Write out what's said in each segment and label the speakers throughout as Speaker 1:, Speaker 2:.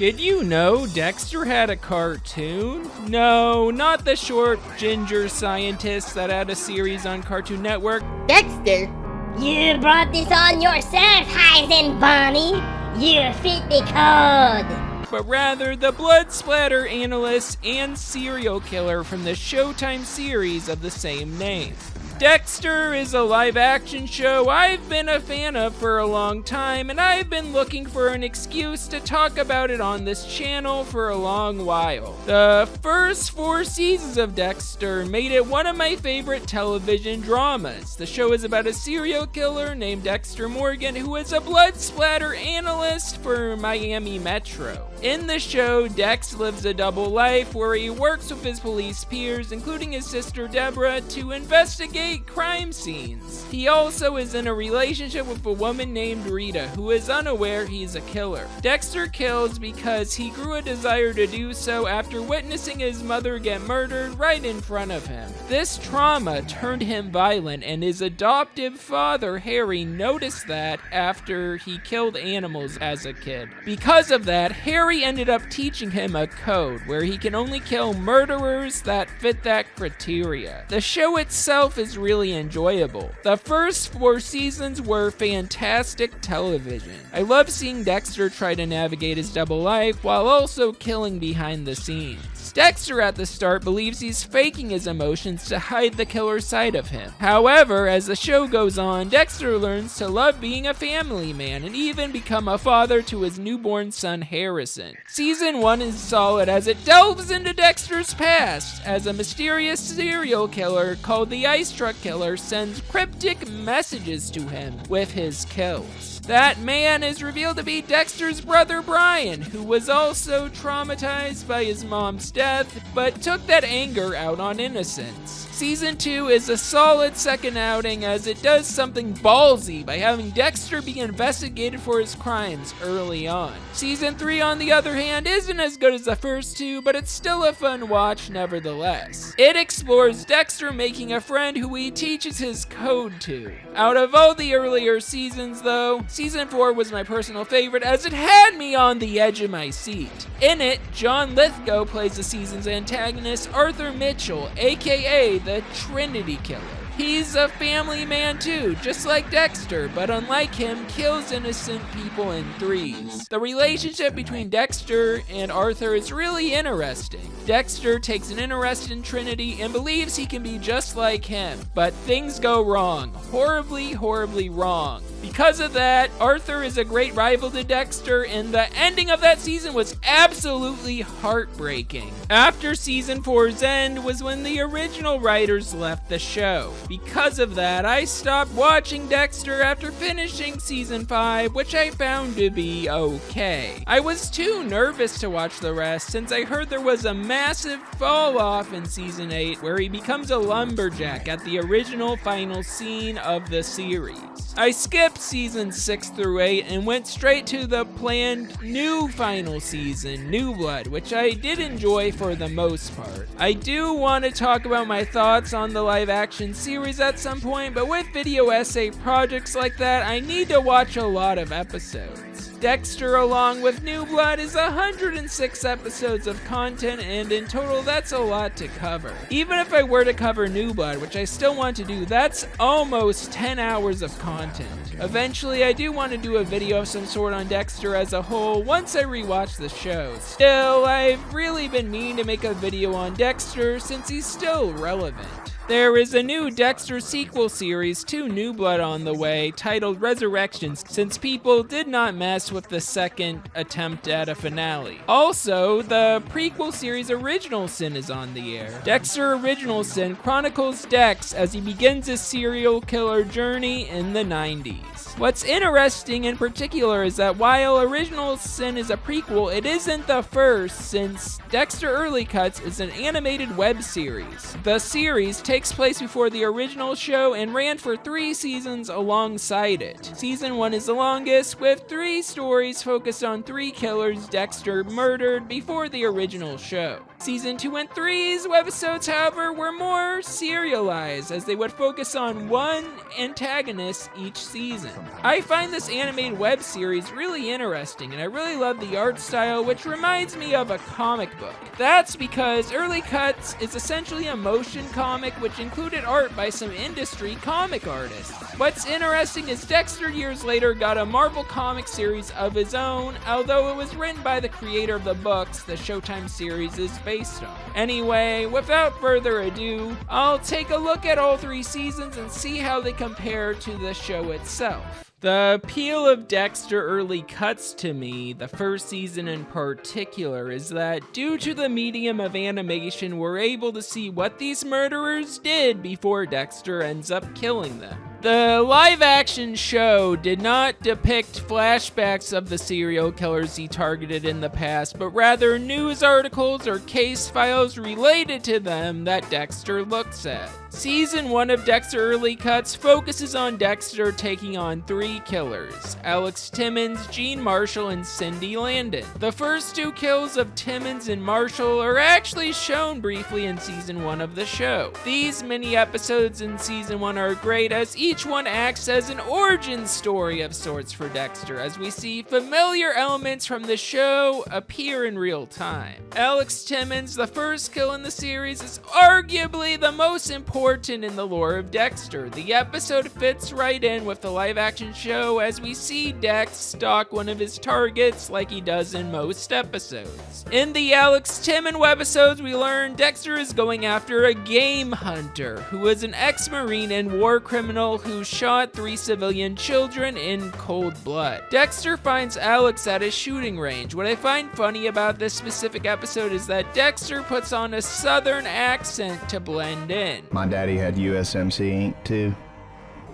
Speaker 1: Did you know Dexter had a cartoon? No, not the short ginger scientist that had a series on Cartoon Network.
Speaker 2: Dexter? You brought this on yourself, Heisen Bonnie. You fit the code.
Speaker 1: But rather the blood splatter analyst and serial killer from the Showtime series of the same name. Dexter is a live-action show I've been a fan of for a long time, and I've been looking for an excuse to talk about it on this channel for a long while. The first 4 seasons of Dexter made it one of my favorite television dramas. The show is about a serial killer named Dexter Morgan who is a blood splatter analyst for Miami Metro. In the show, Dex lives a double life where he works with his police peers, including his sister Deborah, to investigate crime scenes. He also is in a relationship with a woman named Rita, who is unaware he's a killer. Dexter kills because he grew a desire to do so after witnessing his mother get murdered right in front of him. This trauma turned him violent, and his adoptive father, Harry, noticed that after he killed animals as a kid. Because of that, Harry ended up teaching him a code where he can only kill murderers that fit that criteria. The show itself is really enjoyable. The first 4 seasons were fantastic television. I love seeing Dexter try to navigate his double life while also killing behind the scenes. Dexter at the start believes he's faking his emotions to hide the killer side of him. However, as the show goes on, Dexter learns to love being a family man and even become a father to his newborn son Harrison. Season 1 is solid as it delves into Dexter's past as a mysterious serial killer called the Ice Truck Killer sends cryptic messages to him with his kills. That man is revealed to be Dexter's brother Brian, who was also traumatized by his mom's death, but took that anger out on innocents. Season 2 is a solid second outing as it does something ballsy by having Dexter be investigated for his crimes early on. Season 3, on the other hand, isn't as good as the first 2, but it's still a fun watch nevertheless. It explores Dexter making a friend who he teaches his code to. Out of all the earlier seasons though, Season 4 was my personal favorite as it had me on the edge of my seat. In it, John Lithgow plays the season's antagonist, Arthur Mitchell, aka the Trinity Killer. He's a family man too, just like Dexter, but unlike him, kills innocent people in threes. The relationship between Dexter and Arthur is really interesting. Dexter takes an interest in Trinity and believes he can be just like him, but things go wrong. Horribly, horribly wrong. Because of that, Arthur is a great rival to Dexter, and the ending of that season was absolutely heartbreaking. After season 4's end was when the original writers left the show. Because of that, I stopped watching Dexter after finishing season 5, which I found to be okay. I was too nervous to watch the rest since I heard there was a massive fall off in season 8 where he becomes a lumberjack at the original final scene of the series. I skipped seasons 6 through 8 and went straight to the planned new final season, New Blood, which I did enjoy for the most part. I do want to talk about my thoughts on the live action series at some point, but with video essay projects like that, I need to watch a lot of episodes. Dexter, along with New Blood, is 106 episodes of content, and in total that's a lot to cover. Even if I were to cover New Blood, which I still want to do, that's almost 10 hours of content. Eventually, I do want to do a video of some sort on Dexter as a whole once I rewatch the show. Still, I've really been meaning to make a video on Dexter since he's still relevant. There is a new Dexter sequel series to New Blood on the way, titled Resurgence, since people did not mess with the second attempt at a finale. Also, the prequel series Original Sin is on the air. Dexter Original Sin chronicles Dex as he begins his serial killer journey in the 90s. What's interesting in particular is that while Original Sin is a prequel, it isn't the first, since Dexter Early Cuts is an animated web series. The series takes place before the original show and ran for 3 seasons alongside it. Season 1 is the longest, with 3 stories focused on 3 killers Dexter murdered before the original show. Season 2 and 3's webisodes, however, were more serialized, as they would focus on one antagonist each season. I find this animated web series really interesting, and I really love the art style, which reminds me of a comic book. That's because Early Cuts is essentially a motion comic which included art by some industry comic artists. What's interesting is Dexter years later got a Marvel comic series of his own, although it was written by the creator of the books the Showtime series is based on. Anyway, without further ado, I'll take a look at all 3 seasons and see how they compare to the show itself. The appeal of Dexter Early Cuts to me, the first season in particular, is that due to the medium of animation, we're able to see what these murderers did before Dexter ends up killing them. The live-action show did not depict flashbacks of the serial killers he targeted in the past, but rather news articles or case files related to them that Dexter looks at. Season 1 of Dexter Early Cuts focuses on Dexter taking on 3 killers: Alex Timmons, Gene Marshall, and Cindy Landon. The first 2 kills of Timmons and Marshall are actually shown briefly in Season 1 of the show. These mini episodes in Season 1 are great, as each one acts as an origin story of sorts for Dexter, as we see familiar elements from the show appear in real time. Alex Timmons, the first kill in the series, is arguably the most important in the lore of Dexter. The episode fits right in with the live-action show, as we see Dex stalk one of his targets like he does in most episodes. In the Alex Timmons webisodes, we learn Dexter is going after a game hunter, who is an ex-Marine and war criminal who shot 3 civilian children in cold blood. Dexter finds Alex at a shooting range. What I find funny about this specific episode is that Dexter puts on a southern accent to blend in.
Speaker 3: My daddy had USMC ink too.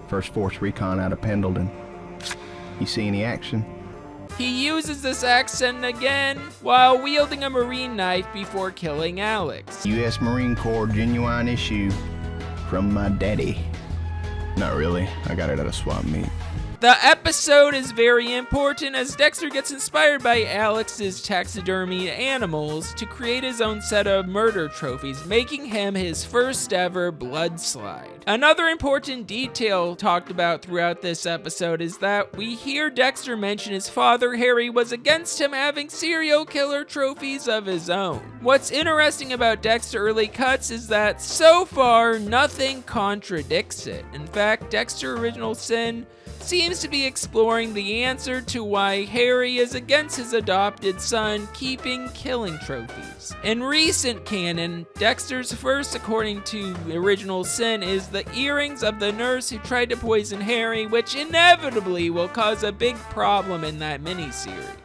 Speaker 3: First Force Recon out of Pendleton. You see any action?
Speaker 1: He uses this accent again while wielding a Marine knife before killing Alex.
Speaker 3: U.S. Marine Corps genuine issue from my daddy. Not really, I got it at a swap meet.
Speaker 1: The episode is very important, as Dexter gets inspired by Alex's taxidermy animals to create his own set of murder trophies, making him his first ever blood slide. Another important detail talked about throughout this episode is that we hear Dexter mention his father, Harry, was against him having serial killer trophies of his own. What's interesting about Dexter Early Cuts is that so far nothing contradicts it. In fact, Dexter Original Sin seems to be exploring the answer to why Harry is against his adopted son keeping killing trophies. In recent canon, Dexter's first, according to Original Sin, is the earrings of the nurse who tried to poison Harry, which inevitably will cause a big problem in that miniseries.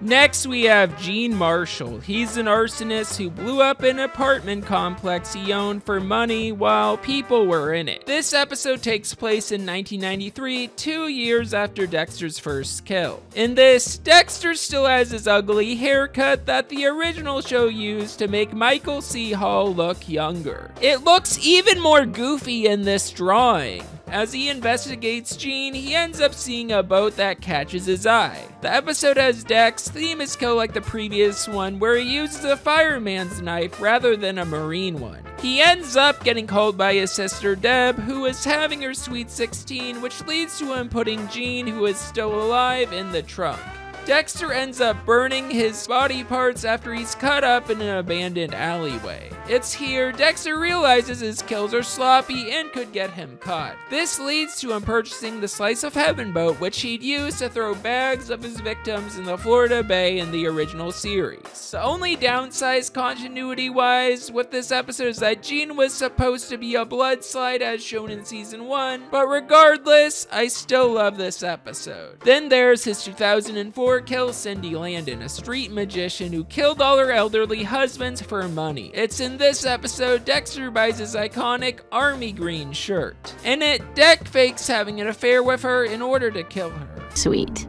Speaker 1: Next, we have Gene Marshall. He's an arsonist who blew up an apartment complex he owned for money while people were in it. This episode takes place in 1993, 2 years after Dexter's first kill. In this, Dexter still has his ugly haircut that the original show used to make Michael C. Hall look younger. It looks even more goofy in this drawing. As he investigates Gene, he ends up seeing a boat that catches his eye. The episode has Dex theme his kill like the previous one, where he uses a fireman's knife rather than a Marine one. He ends up getting called by his sister Deb, who is having her sweet 16, which leads to him putting Gene, who is still alive, in the trunk. Dexter ends up burning his body parts after he's cut up in an abandoned alleyway. It's here Dexter realizes his kills are sloppy and could get him caught. This leads to him purchasing the Slice of Heaven boat, which he'd use to throw bags of his victims in the Florida Bay in the original series. The only downside continuity-wise with this episode is that Gene was supposed to be a blood slide as shown in season 1, but regardless, I still love this episode. Then there's his 2004 kill, Cindy Landon, a street magician who killed all her elderly husbands for money. It's in this episode Dexter buys his iconic army green shirt. In it, Dex fakes having an affair with her in order to kill her.
Speaker 4: Sweet.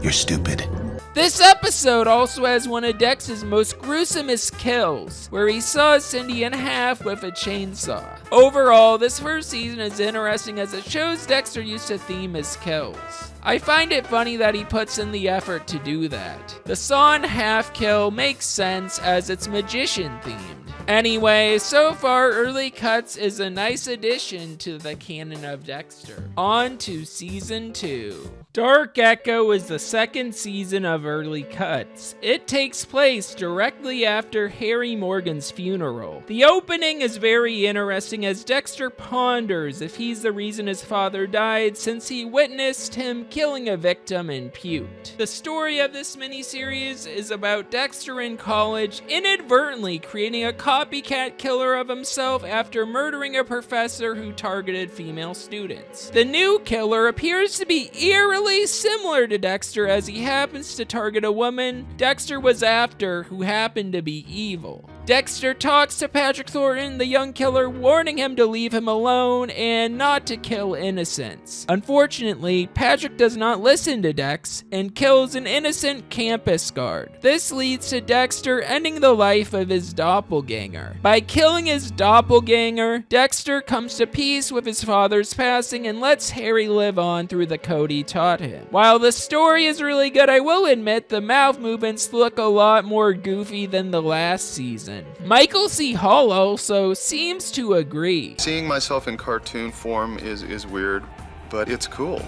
Speaker 3: You're stupid.
Speaker 1: This episode also has one of Dex's most gruesomest kills, where he saws Cindy in half with a chainsaw. Overall, this first season is interesting as it shows Dexter used to theme his kills. I find it funny that he puts in the effort to do that. The sawn half kill makes sense as it's magician themed. Anyway, so far Early Cuts is a nice addition to the canon of Dexter. On to season 2. Dark Echo is the second season of Early Cuts. It takes place directly after Harry Morgan's funeral. The opening is very interesting as Dexter ponders if he's the reason his father died since he witnessed him killing a victim and puked. The story of this miniseries is about Dexter in college inadvertently creating a copycat killer of himself after murdering a professor who targeted female students. The new killer appears to be eerily similar to Dexter as he happens to target a woman Dexter was after who happened to be evil. Dexter talks to Patrick Thornton, the young killer, warning him to leave him alone and not to kill innocents. Unfortunately, Patrick does not listen to Dex and kills an innocent campus guard. This leads to Dexter ending the life of his doppelganger. By killing his doppelganger, Dexter comes to peace with his father's passing and lets Harry live on through the code he taught him. While the story is really good, I will admit the mouth movements look a lot more goofy than the last season. Michael C. Hall also seems to agree.
Speaker 4: Seeing myself in cartoon form is weird, but it's cool.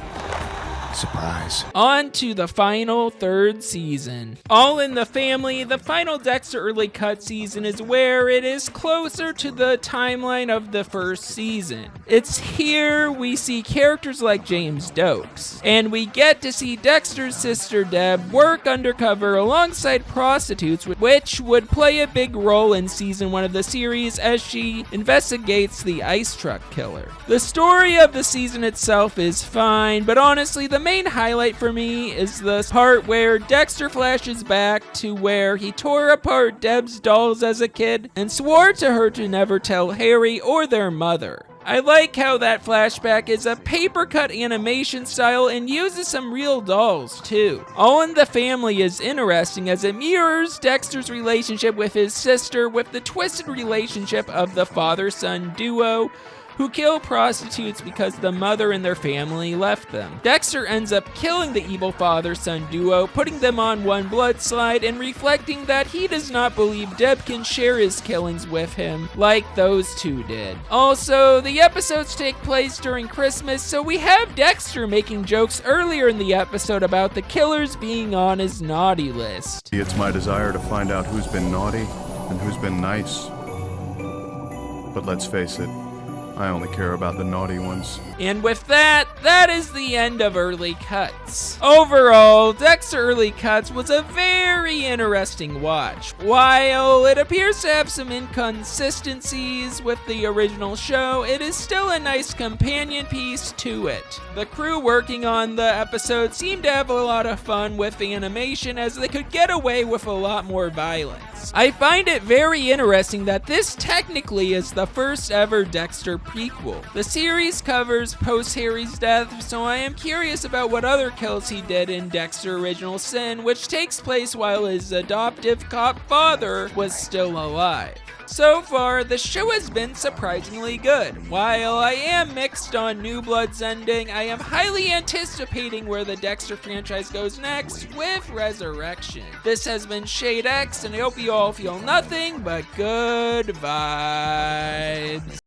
Speaker 3: Surprise.
Speaker 1: On to the final third season. All in the Family, the final Dexter Early Cut season is where it is closer to the timeline of the first season. It's here we see characters like James Dokes, and we get to see Dexter's sister Deb work undercover alongside prostitutes, which would play a big role in season 1 of the series as she investigates the ice truck killer. The story of the season itself is fine, but honestly, the main highlight for me is the part where Dexter flashes back to where he tore apart Deb's dolls as a kid and swore to her to never tell Harry or their mother. I like how that flashback is a paper cut animation style and uses some real dolls too. All in the Family is interesting as it mirrors Dexter's relationship with his sister with the twisted relationship of the father-son duo who kill prostitutes because the mother and their family left them. Dexter ends up killing the evil father-son duo, putting them on one blood slide and reflecting that he does not believe Deb can share his killings with him like those two did. Also, the episodes take place during Christmas, so we have Dexter making jokes earlier in the episode about the killers being on his naughty list.
Speaker 4: It's my desire to find out who's been naughty and who's been nice. But let's face it, I only care about the naughty ones.
Speaker 1: And with that, that is the end of Early Cuts. Overall, Dexter Early Cuts was a very interesting watch. While it appears to have some inconsistencies with the original show, it is still a nice companion piece to it. The crew working on the episode seemed to have a lot of fun with the animation as they could get away with a lot more violence. I find it very interesting that this technically is the first ever Dexter prequel. The series covers post-Harry's death, so I am curious about what other kills he did in Dexter Original Sin, which takes place while his adoptive cop father was still alive. So far, the show has been surprisingly good. While I am mixed on New Blood's ending, I am highly anticipating where the Dexter franchise goes next with Resurrection. This has been Shade X, and I hope you all feel nothing but good vibes.